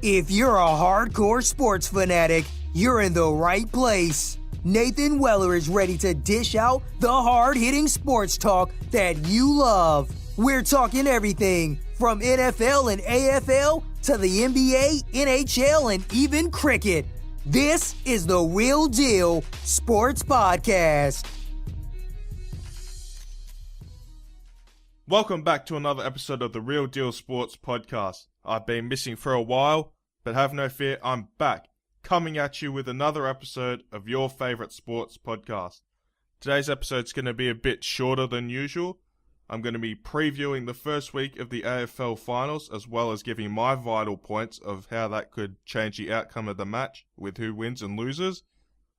If you're a hardcore sports fanatic, you're in the right place. Nathan Weller is ready to dish out the hard-hitting sports talk that you love. We're talking everything from NFL and AFL to the NBA, NHL, and even cricket. This is the Real Deal Sports Podcast. Welcome back to another episode of the Real Deal Sports Podcast. I've been missing for a while, but have no fear, I'm back, coming at you with another episode of your favourite sports podcast. Today's episode is going to be a bit shorter than usual. I'm going to be previewing the first week of the AFL Finals, as well as giving my vital points of how that could change the outcome of the match with who wins and loses.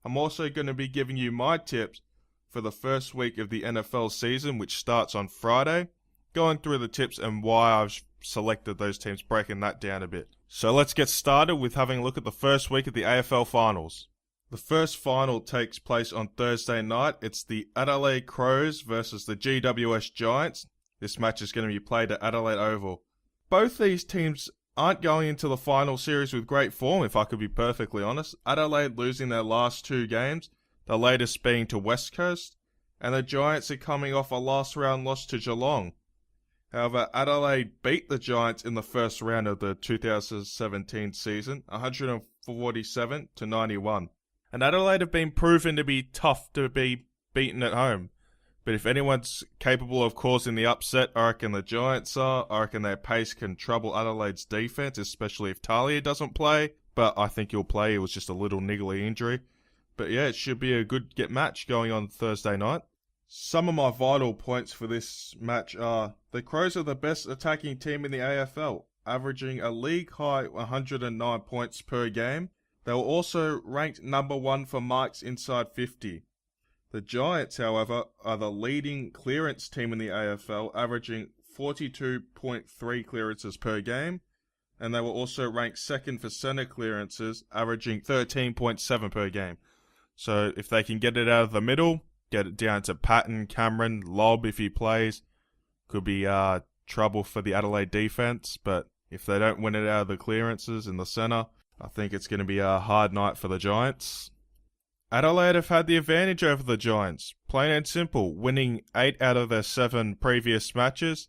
I'm also going to be giving you my tips for the first week of the NFL season, which starts on Friday, going through the tips and why I've selected those teams, breaking that down a bit. So let's get started with having a look at the first week of the AFL Finals. The first final takes place on Thursday night. It's the Adelaide Crows versus the GWS Giants. This match is going to be played at Adelaide Oval. Both these teams aren't going into the final series with great form, if I could be perfectly honest. Adelaide losing their last two games, the latest being to West Coast, and the Giants are coming off a last round loss to Geelong. However, Adelaide beat the Giants in the first round of the 2017 season, 147-91. And Adelaide have been proven to be tough to be beaten at home. But if anyone's capable of causing the upset, I reckon the Giants are. I reckon their pace can trouble Adelaide's defense, especially if Talia doesn't play. But I think he'll play. It was just a little niggly injury. But yeah, it should be a good match going on Thursday night. Some of my vital points for this match are: the Crows are the best attacking team in the AFL, averaging a league-high 109 points per game. They were also ranked number 1 for marks inside 50. The Giants, however, are the leading clearance team in the AFL, averaging 42.3 clearances per game, and they were also ranked second for centre clearances, averaging 13.7 per game. So if they can get it out of the middle, get it down to Patton, Cameron, Lobb if he plays, could be trouble for the Adelaide defence. But if they don't win it out of the clearances in the centre, I think it's going to be a hard night for the Giants. Adelaide have had the advantage over the Giants, plain and simple, winning 8 out of their 7 previous matches.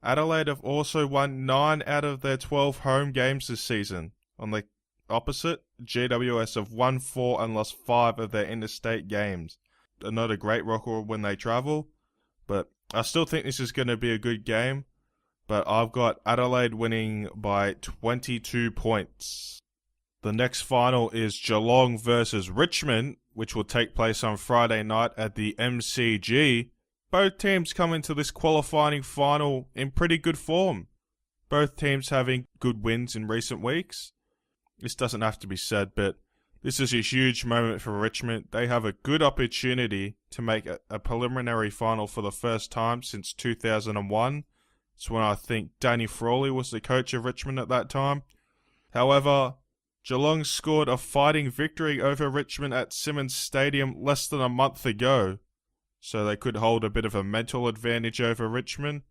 Adelaide have also won 9 out of their 12 home games this season. On the opposite, GWS have won 4 and lost 5 of their interstate games. Not a great record when they travel, but I still think this is going to be a good game. But I've got Adelaide winning by 22 points. The next final is Geelong versus Richmond, which will take place on Friday night at the MCG. Both teams come into this qualifying final in pretty good form. Both teams having good wins in recent weeks. This doesn't have to be said, but this is a huge moment for Richmond. They have a good opportunity to make a preliminary final for the first time since 2001. It's when I think Danny Frawley was the coach of Richmond at that time. However, Geelong scored a fighting victory over Richmond at Simmons Stadium less than a month ago, so they could hold a bit of a mental advantage over Richmond.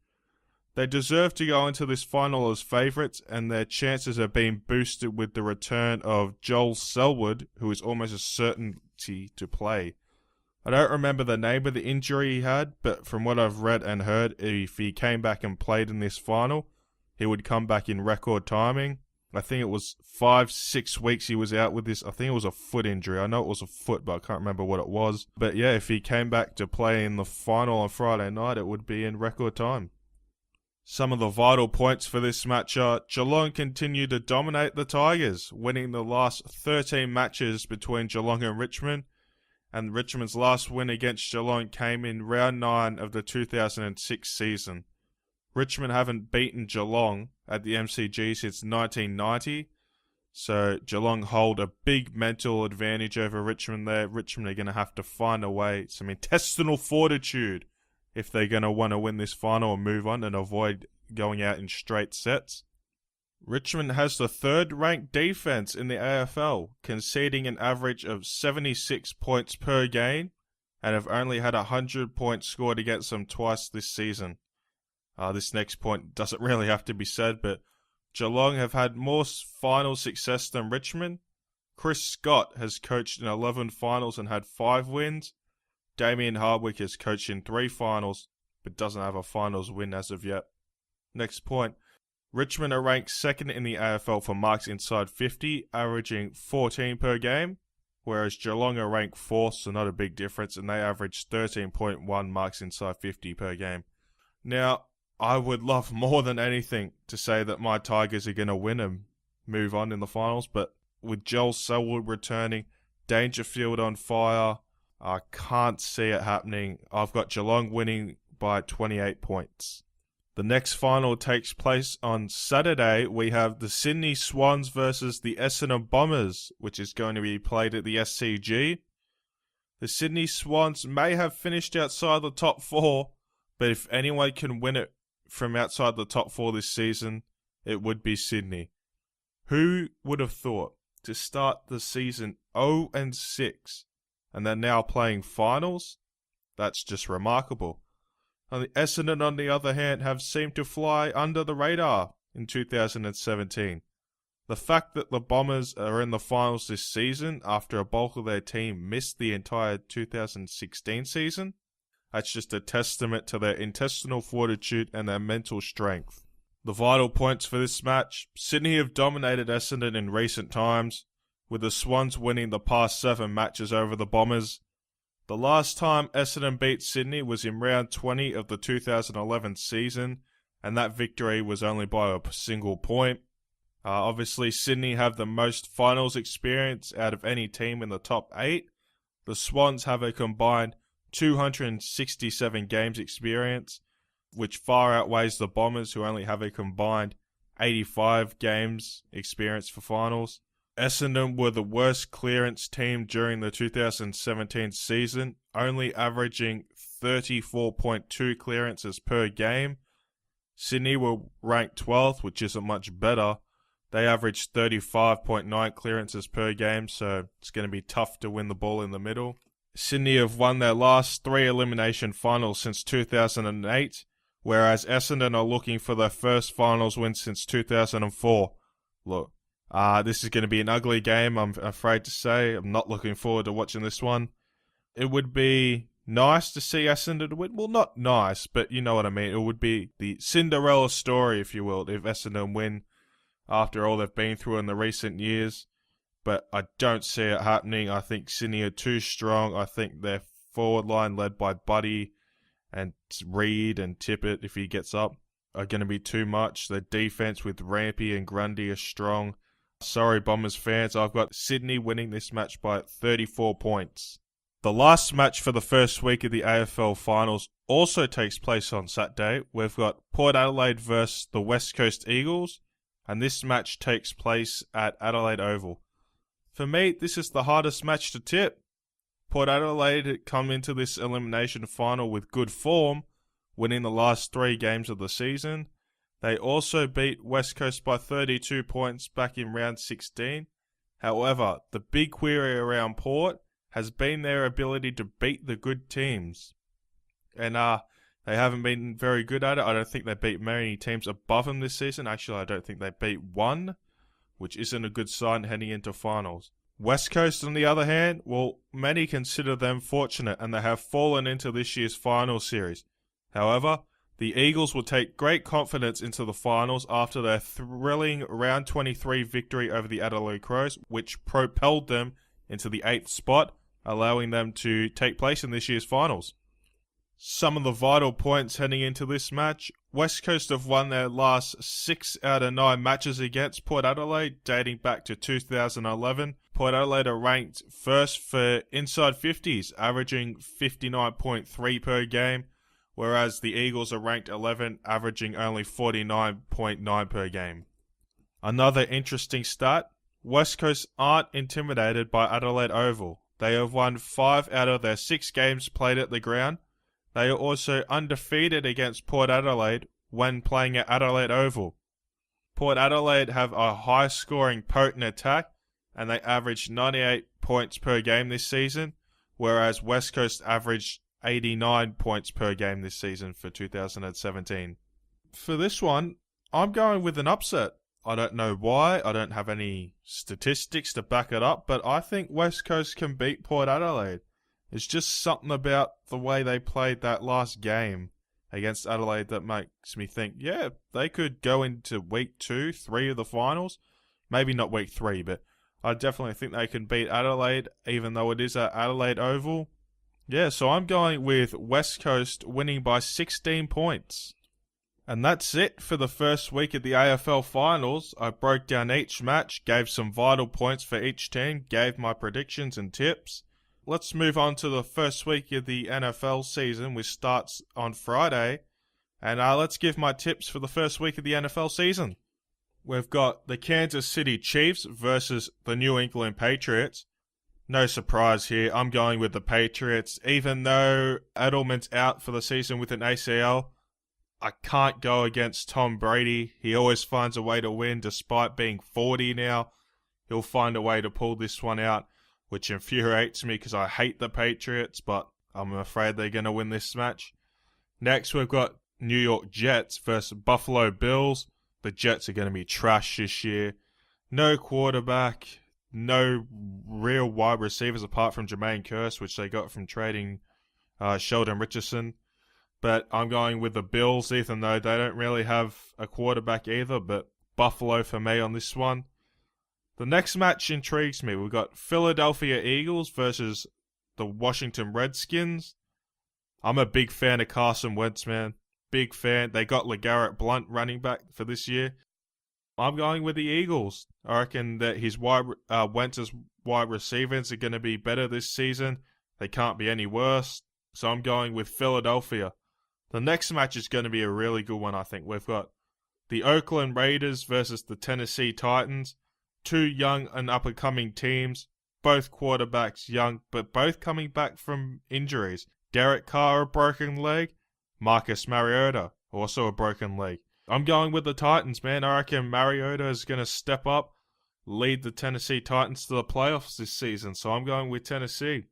They deserve to go into this final as favourites, and their chances are being boosted with the return of Joel Selwood, who is almost a certainty to play. I don't remember the name of the injury he had, but from what I've read and heard, if he came back and played in this final, he would come back in record timing. I think it was 5-6 weeks he was out with this. I think it was a foot injury. I know it was a foot, but I can't remember what it was. But yeah, if he came back to play in the final on Friday night, it would be in record time. Some of the vital points for this match are: Geelong continued to dominate the Tigers, winning the last 13 matches between Geelong and Richmond. And Richmond's last win against Geelong came in round 9 of the 2006 season. Richmond haven't beaten Geelong at the MCG since 1990, so Geelong hold a big mental advantage over Richmond there. Richmond are going to have to find a way, some intestinal fortitude, if they're going to want to win this final and move on and avoid going out in straight sets. Richmond has the third-ranked defense in the AFL, conceding an average of 76 points per game, and have only had 100 points scored against them twice this season. This next point doesn't really have to be said, but Geelong have had more final success than Richmond. Chris Scott has coached in 11 finals and had 5 wins. Damien Hardwick has coached in 3 finals, but doesn't have a finals win as of yet. Next point. Richmond are ranked second in the AFL for marks inside 50, averaging 14 per game, whereas Geelong are ranked 4th, so not a big difference, and they average 13.1 marks inside 50 per game. Now, I would love more than anything to say that my Tigers are going to win and move on in the finals, but with Joel Selwood returning, Dangerfield on fire, I can't see it happening. I've got Geelong winning by 28 points. The next final takes place on Saturday. We have the Sydney Swans versus the Essendon Bombers, which is going to be played at the SCG. The Sydney Swans may have finished outside the top 4, but if anyone can win it from outside the top 4 this season, it would be Sydney. Who would have thought to start the season 0-6 and they're now playing finals? That's just remarkable. And the Essendon, on the other hand, have seemed to fly under the radar in 2017. The fact that the Bombers are in the finals this season after a bulk of their team missed the entire 2016 season, that's just a testament to their intestinal fortitude and their mental strength. The vital points for this match: Sydney have dominated Essendon in recent times, with the Swans winning the past 7 matches over the Bombers. The last time Essendon beat Sydney was in round 20 of the 2011 season, and that victory was only by a single point. Obviously, Sydney have the most finals experience out of any team in the top 8. The Swans have a combined 267 games experience, which far outweighs the Bombers, who only have a combined 85 games experience for finals. Essendon were the worst clearance team during the 2017 season, only averaging 34.2 clearances per game. Sydney were ranked 12th, which isn't much better. They averaged 35.9 clearances per game, so it's going to be tough to win the ball in the middle. Sydney have won their last 3 elimination finals since 2008, whereas Essendon are looking for their first finals win since 2004. Look, this is going to be an ugly game, I'm afraid to say. I'm not looking forward to watching this one. It would be nice to see Essendon win. Well, not nice, but you know what I mean. It would be the Cinderella story, if you will, if Essendon win after all they've been through in the recent years. But I don't see it happening. I think Sydney are too strong. I think their forward line, led by Buddy and Reed and Tippett, if he gets up, are going to be too much. Their defense with Rampy and Grundy are strong. Sorry, Bombers fans, I've got Sydney winning this match by 34 points. The last match for the first week of the AFL Finals also takes place on Saturday. We've got Port Adelaide versus the West Coast Eagles, and this match takes place at Adelaide Oval. For me, this is the hardest match to tip. Port Adelaide come into this elimination final with good form, winning the last 3 games of the season. They also beat West Coast by 32 points back in round 16. However, the big query around Port has been their ability to beat the good teams. And they haven't been very good at it. I don't think they beat many teams above them this season. Actually, I don't think they beat one, which isn't a good sign heading into finals. West Coast, on the other hand, well, many consider them fortunate and they have fallen into this year's final series. However, the Eagles will take great confidence into the finals after their thrilling round 23 victory over the Adelaide Crows, which propelled them into the 8th spot, allowing them to take place in this year's finals. Some of the vital points heading into this match: West Coast have won their last 6 out of 9 matches against Port Adelaide, dating back to 2011. Port Adelaide are ranked first for inside 50s, averaging 59.3 per game, whereas the Eagles are ranked 11, averaging only 49.9 per game. Another interesting stat: West Coast aren't intimidated by Adelaide Oval. They have won 5 out of their 6 games played at the ground. They are also undefeated against Port Adelaide when playing at Adelaide Oval. Port Adelaide have a high-scoring, potent attack, and they averaged 98 points per game this season, whereas West Coast averaged 89 points per game this season for 2017. For this one, I'm going with an upset. I don't know why. I don't have any statistics to back it up, but I think West Coast can beat Port Adelaide. It's just something about the way they played that last game against Adelaide that makes me think, yeah, they could go into week 2, 3 of the finals. Maybe not week 3, but I definitely think they can beat Adelaide, even though it is at Adelaide Oval. Yeah, so I'm going with West Coast winning by 16 points. And that's it for the first week of the AFL Finals. I broke down each match, gave some vital points for each team, gave my predictions and tips. Let's move on to the first week of the NFL season, which starts on Friday. And let's give my tips for the first week of the NFL season. We've got the Kansas City Chiefs versus the New England Patriots. No surprise here, I'm going with the Patriots. Even though Edelman's out for the season with an ACL, I can't go against Tom Brady. He always finds a way to win despite being 40 now. He'll find a way to pull this one out, which infuriates me because I hate the Patriots, but I'm afraid they're going to win this match. Next, we've got New York Jets versus Buffalo Bills. The Jets are going to be trash this year. No quarterback, no real wide receivers apart from Jermaine Kearse, which they got from trading Sheldon Richardson. But I'm going with the Bills, even though they don't really have a quarterback either. But Buffalo for me on this one. The next match intrigues me. We've got Philadelphia Eagles versus the Washington Redskins. I'm a big fan of Carson Wentz, man. Big fan. They got LeGarrette Blount running back for this year. I'm going with the Eagles. I reckon that Wentz's wide receivers are going to be better this season. They can't be any worse. So I'm going with Philadelphia. The next match is going to be a really good one, I think. We've got the Oakland Raiders versus the Tennessee Titans. Two young and up-and-coming teams. Both quarterbacks young, but both coming back from injuries. Derek Carr, a broken leg. Marcus Mariota, also a broken leg. I'm going with the Titans, man. I reckon Mariota is going to step up, lead the Tennessee Titans to the playoffs this season. So I'm going with Tennessee.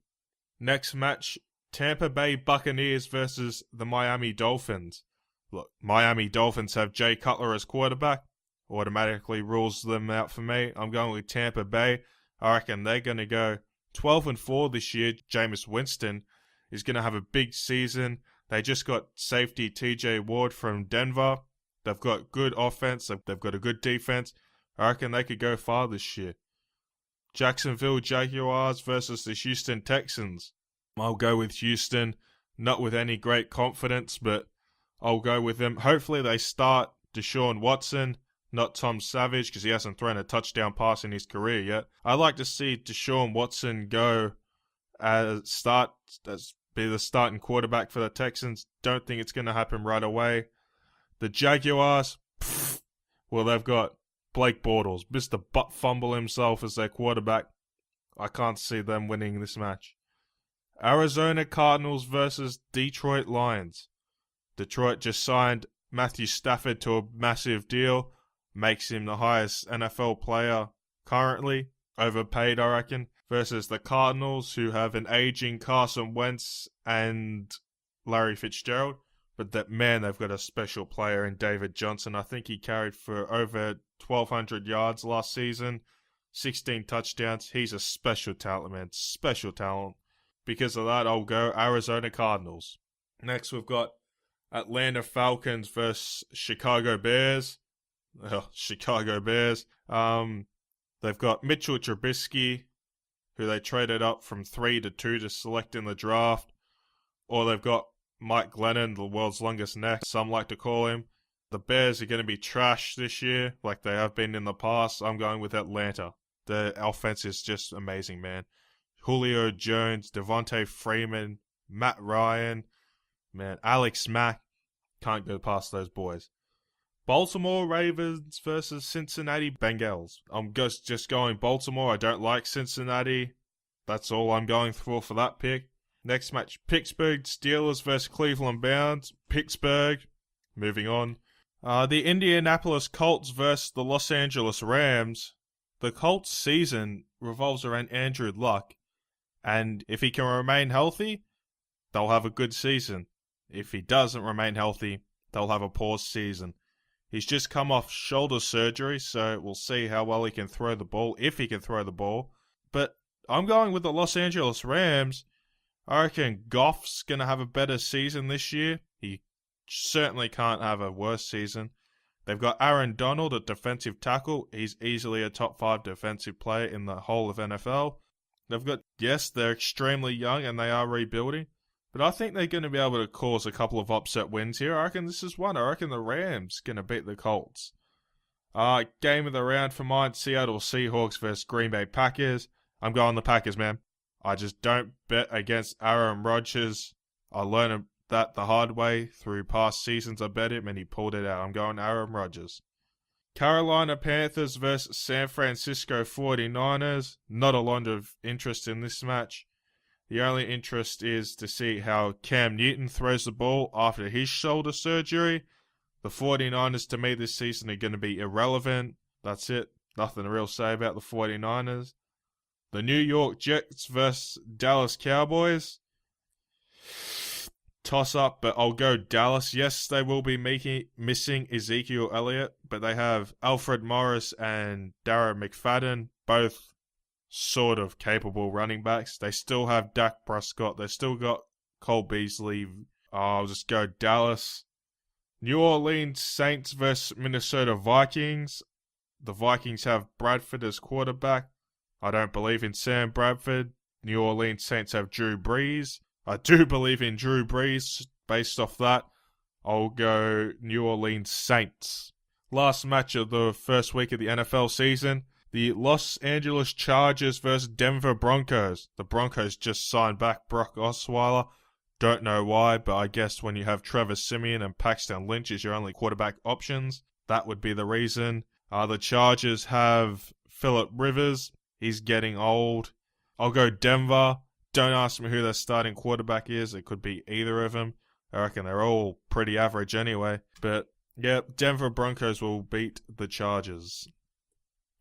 Next match, Tampa Bay Buccaneers versus the Miami Dolphins. Look, Miami Dolphins have Jay Cutler as quarterback. Automatically rules them out for me. I'm going with Tampa Bay. I reckon they're going to go 12-4 this year. Jameis Winston is going to have a big season. They just got safety TJ Ward from Denver. They've got good offense. They've got a good defense. I reckon they could go far this year. Jacksonville Jaguars versus the Houston Texans. I'll go with Houston. Not with any great confidence, but I'll go with them. Hopefully they start Deshaun Watson, not Tom Savage, because he hasn't thrown a touchdown pass in his career yet. I'd like to see Deshaun Watson go be the starting quarterback for the Texans. Don't think it's going to happen right away. The Jaguars, well, they've got Blake Bortles, Mr. Butt Fumble himself as their quarterback. I can't see them winning this match. Arizona Cardinals versus Detroit Lions. Detroit just signed Matthew Stafford to a massive deal. Makes him the highest NFL player currently. Overpaid, I reckon. Versus the Cardinals, who have an aging Carson Wentz and Larry Fitzgerald. But they've got a special player in David Johnson. I think he carried for over 1,200 yards last season. 16 touchdowns. He's a special talent, man. Special talent. Because of that, I'll go Arizona Cardinals. Next, we've got Atlanta Falcons versus Chicago Bears. Chicago Bears. They've got Mitchell Trubisky, who they traded up from 3 to 2 to select in the draft. Or they've got Mike Glennon, the world's longest neck, some like to call him. The Bears are going to be trash this year, like they have been in the past. I'm going with Atlanta. The offense is just amazing, man. Julio Jones, Devontae Freeman, Matt Ryan, man, Alex Mack. Can't go past those boys. Baltimore Ravens versus Cincinnati Bengals. I'm just going Baltimore. I don't like Cincinnati. That's all I'm going for that pick. Next match, Pittsburgh Steelers versus Cleveland Browns. Pittsburgh. Moving on. The Indianapolis Colts versus the Los Angeles Rams. The Colts season revolves around Andrew Luck. And if he can remain healthy, they'll have a good season. If he doesn't remain healthy, they'll have a poor season. He's just come off shoulder surgery, so we'll see how well he can throw the ball, if he can throw the ball. But I'm going with the Los Angeles Rams. I reckon Goff's going to have a better season this year. He certainly can't have a worse season. They've got Aaron Donald at defensive tackle. He's easily a top 5 defensive player in the whole of NFL. They've got, yes, they're extremely young and they are rebuilding, but I think they're going to be able to cause a couple of upset wins here. I reckon this is one. I reckon the Rams going to beat the Colts. Game of the round for mine, Seattle Seahawks versus Green Bay Packers. I'm going the Packers, man. I just don't bet against Aaron Rodgers. I learned that the hard way through past seasons. I bet him and he pulled it out. I'm going Aaron Rodgers. Carolina Panthers versus San Francisco 49ers. Not a lot of interest in this match. The only interest is to see how Cam Newton throws the ball after his shoulder surgery. The 49ers to me this season are going to be irrelevant. That's it. Nothing to real say about the 49ers. The New York Jets versus Dallas Cowboys. Toss up, but I'll go Dallas. Yes, they will be missing Ezekiel Elliott, but they have Alfred Morris and Darren McFadden, both sort of capable running backs. They still have Dak Prescott. They still got Cole Beasley. I'll just go Dallas. New Orleans Saints versus Minnesota Vikings. The Vikings have Bradford as quarterback. I don't believe in Sam Bradford. New Orleans Saints have Drew Brees. I do believe in Drew Brees. Based off that, I'll go New Orleans Saints. Last match of the first week of the NFL season, the Los Angeles Chargers versus Denver Broncos. The Broncos just signed back Brock Osweiler. Don't know why, but I guess when you have Trevor Siemian and Paxton Lynch as your only quarterback options, that would be the reason. The Chargers have Phillip Rivers. He's getting old. I'll go Denver. Don't ask me who their starting quarterback is. It could be either of them. I reckon they're all pretty average anyway. But, yeah, Denver Broncos will beat the Chargers.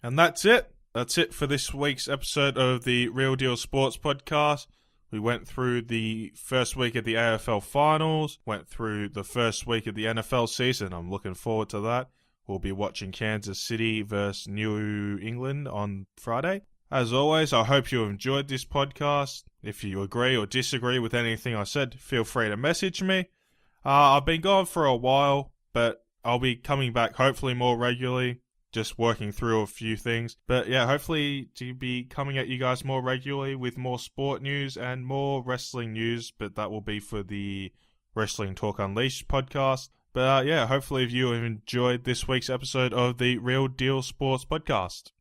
And that's it. That's it for this week's episode of the Real Deal Sports Podcast. We went through the first week of the AFL Finals. Went through the first week of the NFL season. I'm looking forward to that. We'll be watching Kansas City versus New England on Friday. As always, I hope you enjoyed this podcast. If you agree or disagree with anything I said, feel free to message me. I've been gone for a while, but I'll be coming back hopefully more regularly, just working through a few things. But yeah, hopefully to be coming at you guys more regularly with more sport news and more wrestling news, but that will be for the Wrestling Talk Unleashed podcast. But yeah, hopefully if you have enjoyed this week's episode of the Real Deal Sports Podcast.